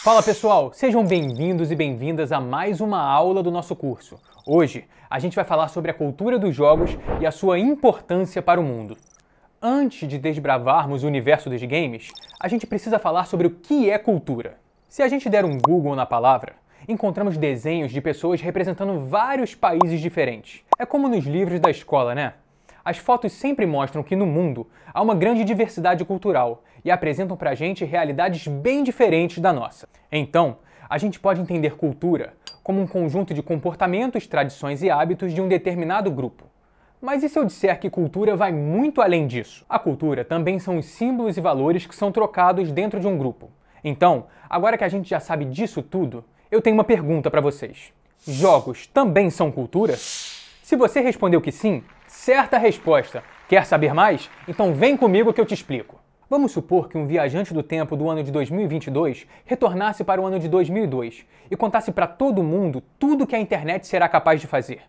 Fala pessoal, sejam bem-vindos e bem-vindas a mais uma aula do nosso curso. Hoje a gente vai falar sobre a cultura dos jogos e a sua importância para o mundo. Antes de desbravarmos o universo dos games, a gente precisa falar sobre o que é cultura. Se a gente der um Google na palavra, encontramos desenhos de pessoas representando vários países diferentes. É como nos livros da escola, né? As fotos sempre mostram que no mundo há uma grande diversidade cultural e apresentam pra gente realidades bem diferentes da nossa. Então, a gente pode entender cultura como um conjunto de comportamentos, tradições e hábitos de um determinado grupo. Mas e se eu disser que cultura vai muito além disso? A cultura também são os símbolos e valores que são trocados dentro de um grupo. Então, agora que a gente já sabe disso tudo, eu tenho uma pergunta pra vocês. Jogos também são cultura? Se você respondeu que sim, certa resposta. Quer saber mais? Então vem comigo que eu te explico. Vamos supor que um viajante do tempo do ano de 2022 retornasse para o ano de 2002 e contasse para todo mundo tudo que a internet será capaz de fazer.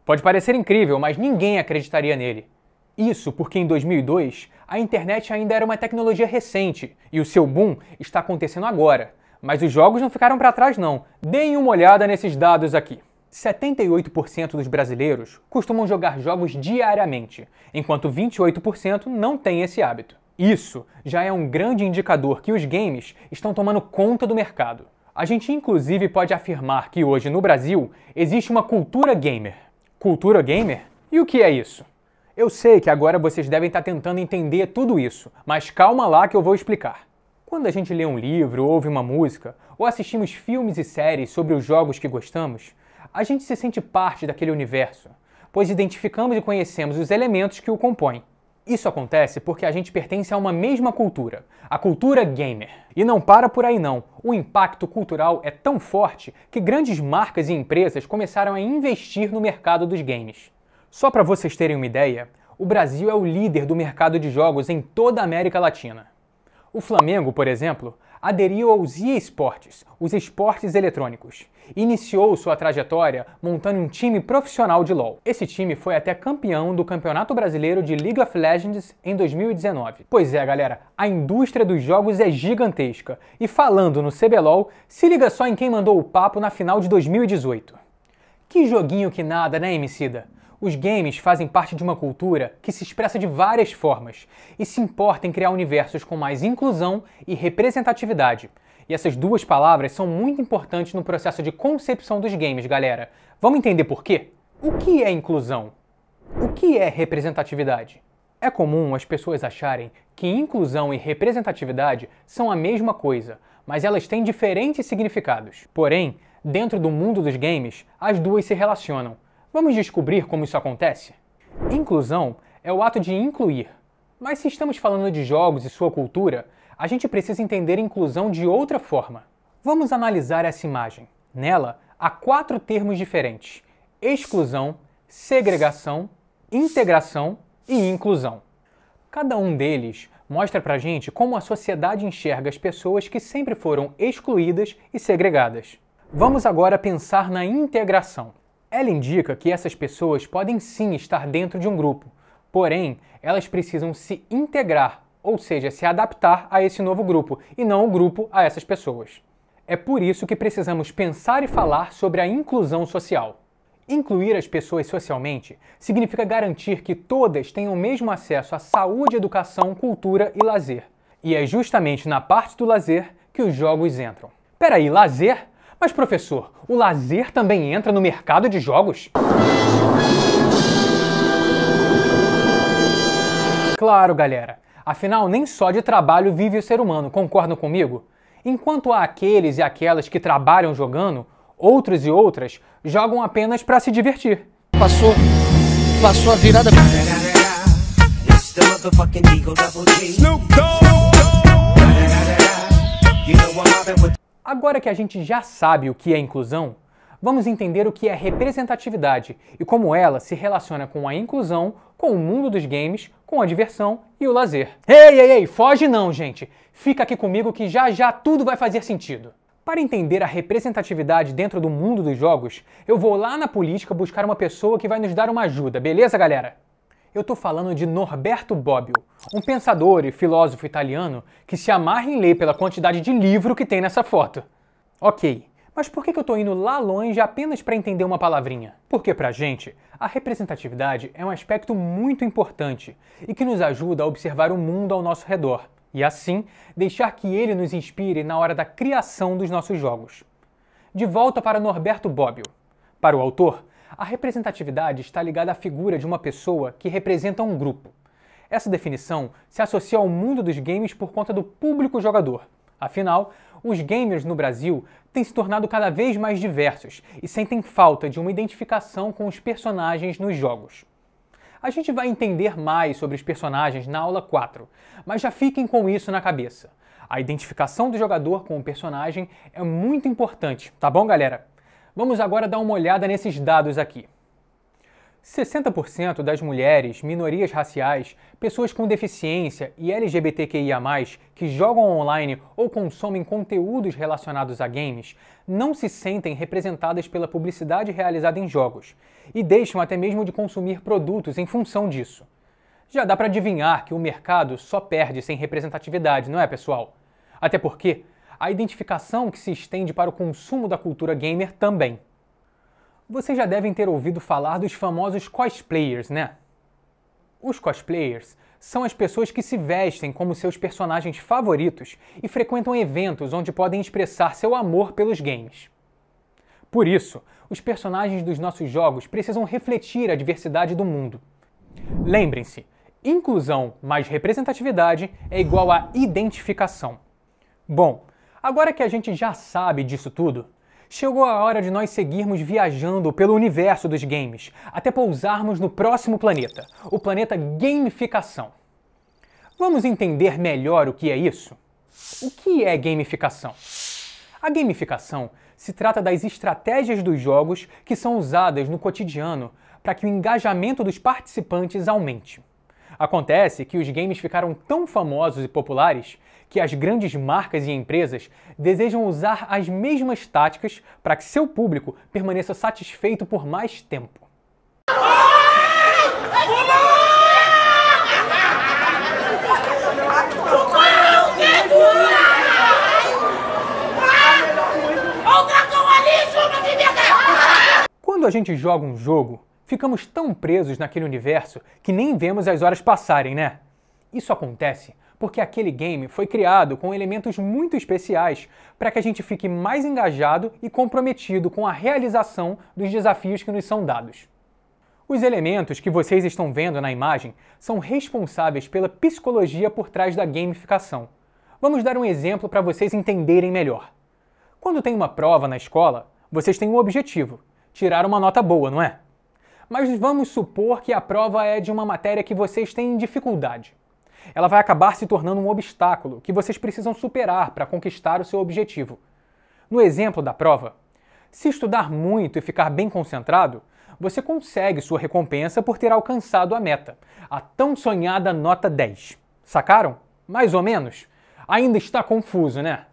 Pode parecer incrível, mas ninguém acreditaria nele. Isso porque em 2002 a internet ainda era uma tecnologia recente e o seu boom está acontecendo agora. Mas os jogos não ficaram para trás não. Deem uma olhada nesses dados aqui. 78% dos brasileiros costumam jogar jogos diariamente, enquanto 28% não têm esse hábito. Isso já é um grande indicador que os games estão tomando conta do mercado. A gente inclusive pode afirmar que hoje no Brasil existe uma cultura gamer. Cultura gamer? E o que é isso? Eu sei que agora vocês devem estar tentando entender tudo isso, mas calma lá que eu vou explicar. Quando a gente lê um livro, ouve uma música, ou assistimos filmes e séries sobre os jogos que gostamos, a gente se sente parte daquele universo, pois identificamos e conhecemos os elementos que o compõem. Isso acontece porque a gente pertence a uma mesma cultura, a cultura gamer. E não para por aí não, o impacto cultural é tão forte que grandes marcas e empresas começaram a investir no mercado dos games. Só para vocês terem uma ideia, o Brasil é o líder do mercado de jogos em toda a América Latina. O Flamengo, por exemplo, aderiu aos eSports, os esportes eletrônicos. Iniciou sua trajetória montando um time profissional de LoL. Esse time foi até campeão do Campeonato Brasileiro de League of Legends em 2019. Pois é, galera, a indústria dos jogos é gigantesca. E falando no CBLOL, se liga só em quem mandou o papo na final de 2018. Que joguinho que nada, né, Emicida? Os games fazem parte de uma cultura que se expressa de várias formas e se importa em criar universos com mais inclusão e representatividade. E essas duas palavras são muito importantes no processo de concepção dos games, galera. Vamos entender por quê? O que é inclusão? O que é representatividade? É comum as pessoas acharem que inclusão e representatividade são a mesma coisa, mas elas têm diferentes significados. Porém, dentro do mundo dos games, as duas se relacionam. Vamos descobrir como isso acontece? Inclusão é o ato de incluir. Mas se estamos falando de jogos e sua cultura, a gente precisa entender inclusão de outra forma. Vamos analisar essa imagem. Nela, há 4 termos diferentes: exclusão, segregação, integração e inclusão. Cada um deles mostra pra gente como a sociedade enxerga as pessoas que sempre foram excluídas e segregadas. Vamos agora pensar na integração. Ela indica que essas pessoas podem sim estar dentro de um grupo, porém, elas precisam se integrar, ou seja, se adaptar a esse novo grupo, e não o grupo a essas pessoas. É por isso que precisamos pensar e falar sobre a inclusão social. Incluir as pessoas socialmente significa garantir que todas tenham o mesmo acesso à saúde, educação, cultura e lazer. E é justamente na parte do lazer que os jogos entram. Peraí, lazer? Mas professor, o lazer também entra no mercado de jogos? Claro, galera. Afinal, nem só de trabalho vive o ser humano, concordam comigo? Enquanto há aqueles e aquelas que trabalham jogando, outros e outras jogam apenas para se divertir. Passou a virada. Agora que a gente já sabe o que é inclusão, vamos entender o que é representatividade e como ela se relaciona com a inclusão, com o mundo dos games, com a diversão e o lazer. Ei, foge não, gente! Fica aqui comigo que já tudo vai fazer sentido. Para entender a representatividade dentro do mundo dos jogos, eu vou lá na política buscar uma pessoa que vai nos dar uma ajuda, beleza, galera? Eu tô falando de Norberto Bobbio, um pensador e filósofo italiano que se amarra em ler pela quantidade de livro que tem nessa foto. Ok, mas por que eu tô indo lá longe apenas para entender uma palavrinha? Porque pra gente, a representatividade é um aspecto muito importante e que nos ajuda a observar o mundo ao nosso redor e, assim, deixar que ele nos inspire na hora da criação dos nossos jogos. De volta para Norberto Bobbio. Para o autor, a representatividade está ligada à figura de uma pessoa que representa um grupo. Essa definição se associa ao mundo dos games por conta do público jogador. Afinal, os gamers no Brasil têm se tornado cada vez mais diversos e sentem falta de uma identificação com os personagens nos jogos. A gente vai entender mais sobre os personagens na aula 4, mas já fiquem com isso na cabeça. A identificação do jogador com o personagem é muito importante, tá bom, galera? Vamos agora dar uma olhada nesses dados aqui. 60% das mulheres, minorias raciais, pessoas com deficiência e LGBTQIA+, que jogam online ou consomem conteúdos relacionados a games, não se sentem representadas pela publicidade realizada em jogos e deixam até mesmo de consumir produtos em função disso. Já dá para adivinhar que o mercado só perde sem representatividade, não é, pessoal? Até porque a identificação que se estende para o consumo da cultura gamer também. Vocês já devem ter ouvido falar dos famosos cosplayers, né? Os cosplayers são as pessoas que se vestem como seus personagens favoritos e frequentam eventos onde podem expressar seu amor pelos games. Por isso, os personagens dos nossos jogos precisam refletir a diversidade do mundo. Lembrem-se, inclusão mais representatividade é igual a identificação. Bom, agora que a gente já sabe disso tudo, chegou a hora de nós seguirmos viajando pelo universo dos games, até pousarmos no próximo planeta, o planeta gamificação. Vamos entender melhor o que é isso? O que é gamificação? A gamificação se trata das estratégias dos jogos que são usadas no cotidiano para que o engajamento dos participantes aumente. Acontece que os games ficaram tão famosos e populares que as grandes marcas e empresas desejam usar as mesmas táticas para que seu público permaneça satisfeito por mais tempo. Quando a gente joga um jogo, ficamos tão presos naquele universo que nem vemos as horas passarem, né? Isso acontece porque aquele game foi criado com elementos muito especiais para que a gente fique mais engajado e comprometido com a realização dos desafios que nos são dados. Os elementos que vocês estão vendo na imagem são responsáveis pela psicologia por trás da gamificação. Vamos dar um exemplo para vocês entenderem melhor. Quando tem uma prova na escola, vocês têm um objetivo: tirar uma nota boa, não é? Mas vamos supor que a prova é de uma matéria que vocês têm dificuldade. Ela vai acabar se tornando um obstáculo que vocês precisam superar para conquistar o seu objetivo. No exemplo da prova, se estudar muito e ficar bem concentrado, você consegue sua recompensa por ter alcançado a meta, a tão sonhada nota 10. Sacaram? Mais ou menos? Ainda está confuso, né?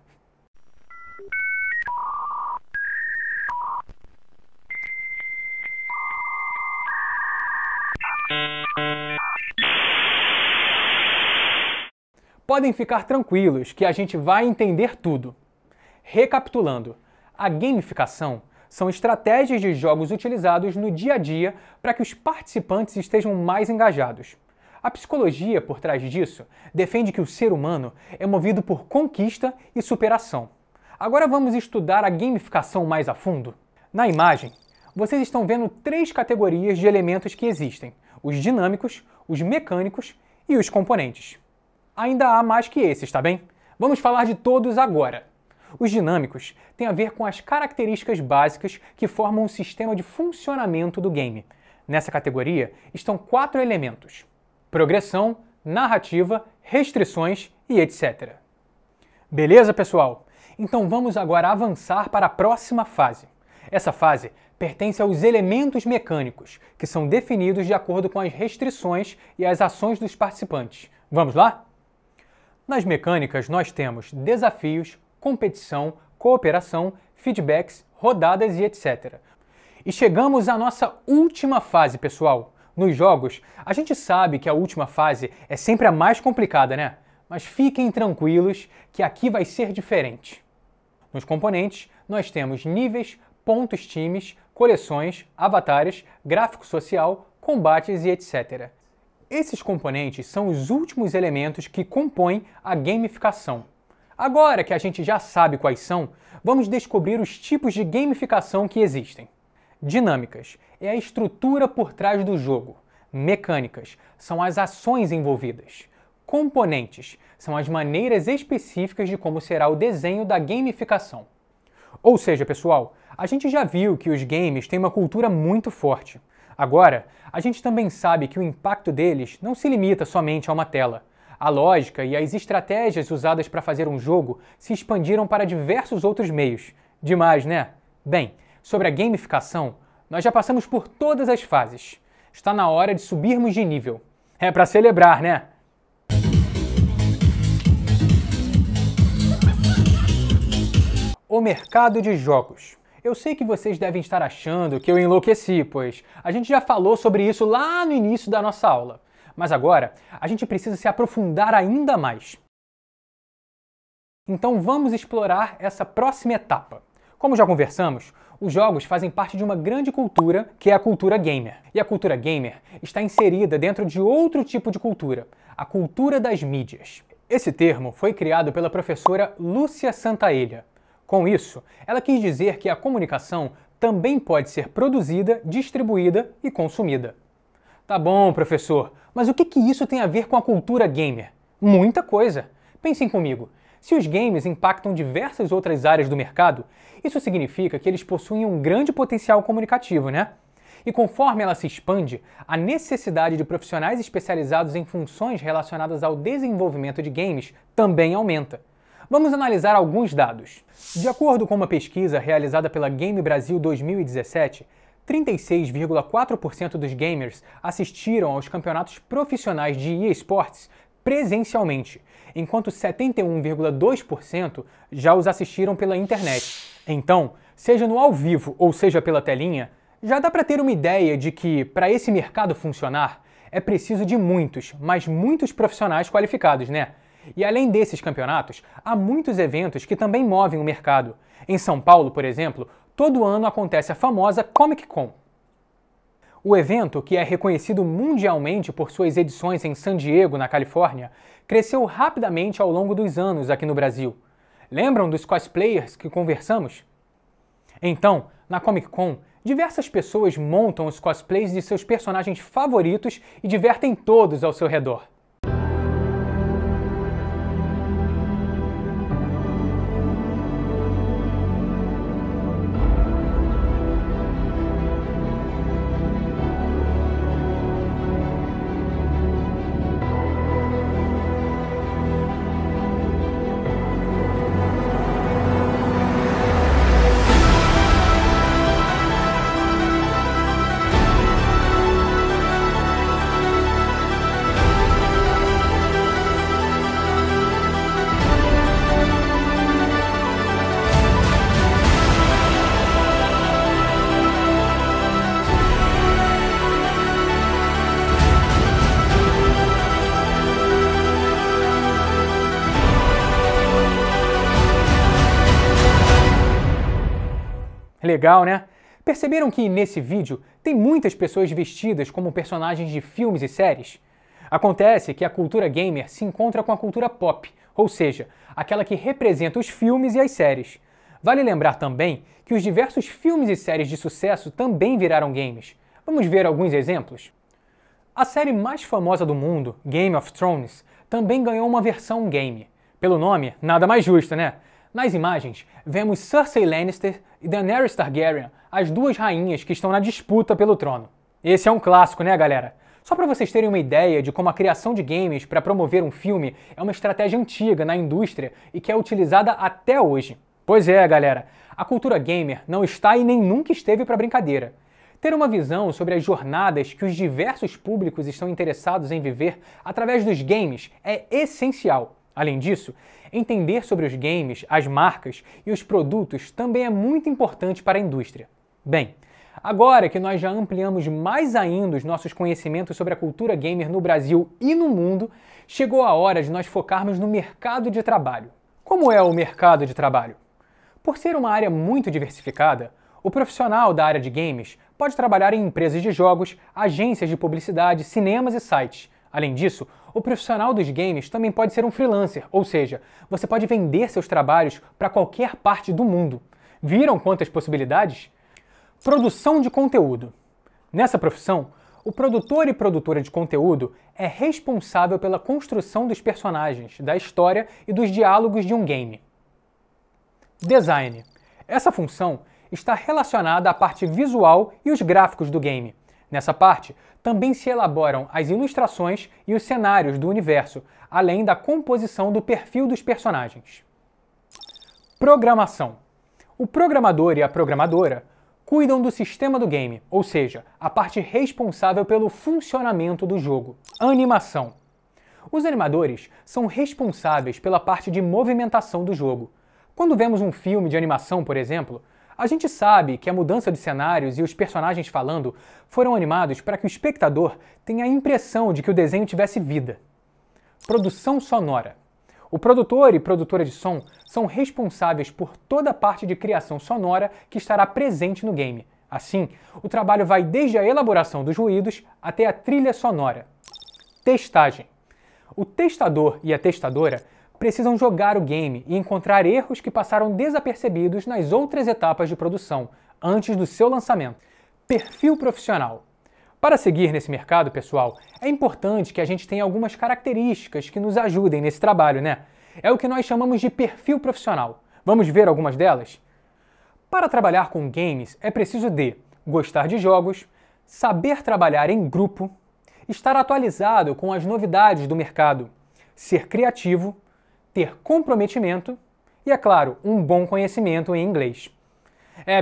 Podem ficar tranquilos que a gente vai entender tudo. Recapitulando, a gamificação são estratégias de jogos utilizados no dia a dia para que os participantes estejam mais engajados. A psicologia por trás disso defende que o ser humano é movido por conquista e superação. Agora vamos estudar a gamificação mais a fundo? Na imagem, vocês estão vendo 3 categorias de elementos que existem: os dinâmicos, os mecânicos e os componentes. Ainda há mais que esses, tá bem? Vamos falar de todos agora. Os dinâmicos têm a ver com as características básicas que formam o sistema de funcionamento do game. Nessa categoria estão 4 elementos: progressão, narrativa, restrições e etc. Beleza, pessoal? Então vamos agora avançar para a próxima fase. Essa fase pertence aos elementos mecânicos, que são definidos de acordo com as restrições e as ações dos participantes. Vamos lá? Nas mecânicas, nós temos desafios, competição, cooperação, feedbacks, rodadas e etc. E chegamos à nossa última fase, pessoal. Nos jogos, a gente sabe que a última fase é sempre a mais complicada, né? Mas fiquem tranquilos que aqui vai ser diferente. Nos componentes, nós temos níveis, pontos times, coleções, avatares, gráfico social, combates e etc. Esses componentes são os últimos elementos que compõem a gamificação. Agora que a gente já sabe quais são, vamos descobrir os tipos de gamificação que existem. Dinâmicas é a estrutura por trás do jogo. Mecânicas são as ações envolvidas. Componentes são as maneiras específicas de como será o desenho da gamificação. Ou seja, pessoal, a gente já viu que os games têm uma cultura muito forte. Agora, a gente também sabe que o impacto deles não se limita somente a uma tela. A lógica e as estratégias usadas para fazer um jogo se expandiram para diversos outros meios. Demais, né? Bem, sobre a gamificação, nós já passamos por todas as fases. Está na hora de subirmos de nível. É para celebrar, né? O mercado de jogos. Eu sei que vocês devem estar achando que eu enlouqueci, pois a gente já falou sobre isso lá no início da nossa aula. Mas agora, a gente precisa se aprofundar ainda mais. Então vamos explorar essa próxima etapa. Como já conversamos, os jogos fazem parte de uma grande cultura, que é a cultura gamer. E a cultura gamer está inserida dentro de outro tipo de cultura, a cultura das mídias. Esse termo foi criado pela professora Lúcia Santaella. Com isso, ela quis dizer que a comunicação também pode ser produzida, distribuída e consumida. Tá bom, professor, mas o que isso tem a ver com a cultura gamer? Muita coisa! Pensem comigo, se os games impactam diversas outras áreas do mercado, isso significa que eles possuem um grande potencial comunicativo, né? E conforme ela se expande, a necessidade de profissionais especializados em funções relacionadas ao desenvolvimento de games também aumenta. Vamos analisar alguns dados. De acordo com uma pesquisa realizada pela Game Brasil 2017, 36,4% dos gamers assistiram aos campeonatos profissionais de eSports presencialmente, enquanto 71,2% já os assistiram pela internet. Então, seja no ao vivo ou seja pela telinha, já dá para ter uma ideia de que, para esse mercado funcionar, é preciso de muitos, mas muitos profissionais qualificados, né? E além desses campeonatos, há muitos eventos que também movem o mercado. Em São Paulo, por exemplo, todo ano acontece a famosa Comic Con. O evento, que é reconhecido mundialmente por suas edições em San Diego, na Califórnia, cresceu rapidamente ao longo dos anos aqui no Brasil. Lembram dos cosplayers que conversamos? Então, na Comic Con, diversas pessoas montam os cosplays de seus personagens favoritos e divertem todos ao seu redor. Legal, né? Perceberam que nesse vídeo tem muitas pessoas vestidas como personagens de filmes e séries? Acontece que a cultura gamer se encontra com a cultura pop, ou seja, aquela que representa os filmes e as séries. Vale lembrar também que os diversos filmes e séries de sucesso também viraram games. Vamos ver alguns exemplos? A série mais famosa do mundo, Game of Thrones, também ganhou uma versão game. Pelo nome, nada mais justo, né? Nas imagens, vemos Cersei Lannister e Daenerys Targaryen, as duas rainhas que estão na disputa pelo trono. Esse é um clássico, né, galera? Só para vocês terem uma ideia de como a criação de games para promover um filme é uma estratégia antiga na indústria e que é utilizada até hoje. Pois é, galera, a cultura gamer não está e nem nunca esteve para brincadeira. Ter uma visão sobre as jornadas que os diversos públicos estão interessados em viver através dos games é essencial. Além disso, entender sobre os games, as marcas e os produtos também é muito importante para a indústria. Bem, agora que nós já ampliamos mais ainda os nossos conhecimentos sobre a cultura gamer no Brasil e no mundo, chegou a hora de nós focarmos no mercado de trabalho. Como é o mercado de trabalho? Por ser uma área muito diversificada, o profissional da área de games pode trabalhar em empresas de jogos, agências de publicidade, cinemas e sites. Além disso, o profissional dos games também pode ser um freelancer, ou seja, você pode vender seus trabalhos para qualquer parte do mundo. Viram quantas possibilidades? Produção de conteúdo. Nessa profissão, o produtor e produtora de conteúdo é responsável pela construção dos personagens, da história e dos diálogos de um game. Design. Essa função está relacionada à parte visual e os gráficos do game. Nessa parte, também se elaboram as ilustrações e os cenários do universo, além da composição do perfil dos personagens. Programação. O programador e a programadora cuidam do sistema do game, ou seja, a parte responsável pelo funcionamento do jogo. Animação. Os animadores são responsáveis pela parte de movimentação do jogo. Quando vemos um filme de animação, por exemplo, a gente sabe que a mudança de cenários e os personagens falando foram animados para que o espectador tenha a impressão de que o desenho tivesse vida. Produção sonora. O produtor e produtora de som são responsáveis por toda a parte de criação sonora que estará presente no game. Assim, o trabalho vai desde a elaboração dos ruídos até a trilha sonora. Testagem. O testador e a testadora precisam jogar o game e encontrar erros que passaram desapercebidos nas outras etapas de produção, antes do seu lançamento. Perfil profissional. Para seguir nesse mercado, pessoal, é importante que a gente tenha algumas características que nos ajudem nesse trabalho, né? É o que nós chamamos de perfil profissional. Vamos ver algumas delas? Para trabalhar com games, é preciso de gostar de jogos, saber trabalhar em grupo, estar atualizado com as novidades do mercado, ser criativo, ter comprometimento e, é claro, um bom conhecimento em inglês.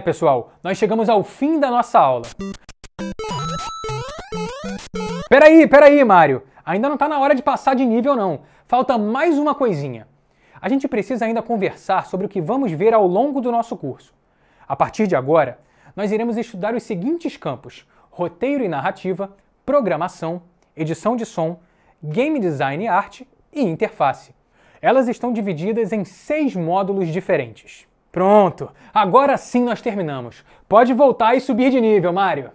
Pessoal, nós chegamos ao fim da nossa aula. Peraí, Mário! Ainda não está na hora de passar de nível, não. Falta mais uma coisinha. A gente precisa ainda conversar sobre o que vamos ver ao longo do nosso curso. A partir de agora, nós iremos estudar os seguintes campos: roteiro e narrativa, programação, edição de som, game design e arte e interface. Elas estão divididas em 6 módulos diferentes. Pronto! Agora sim nós terminamos. Pode voltar e subir de nível, Mário!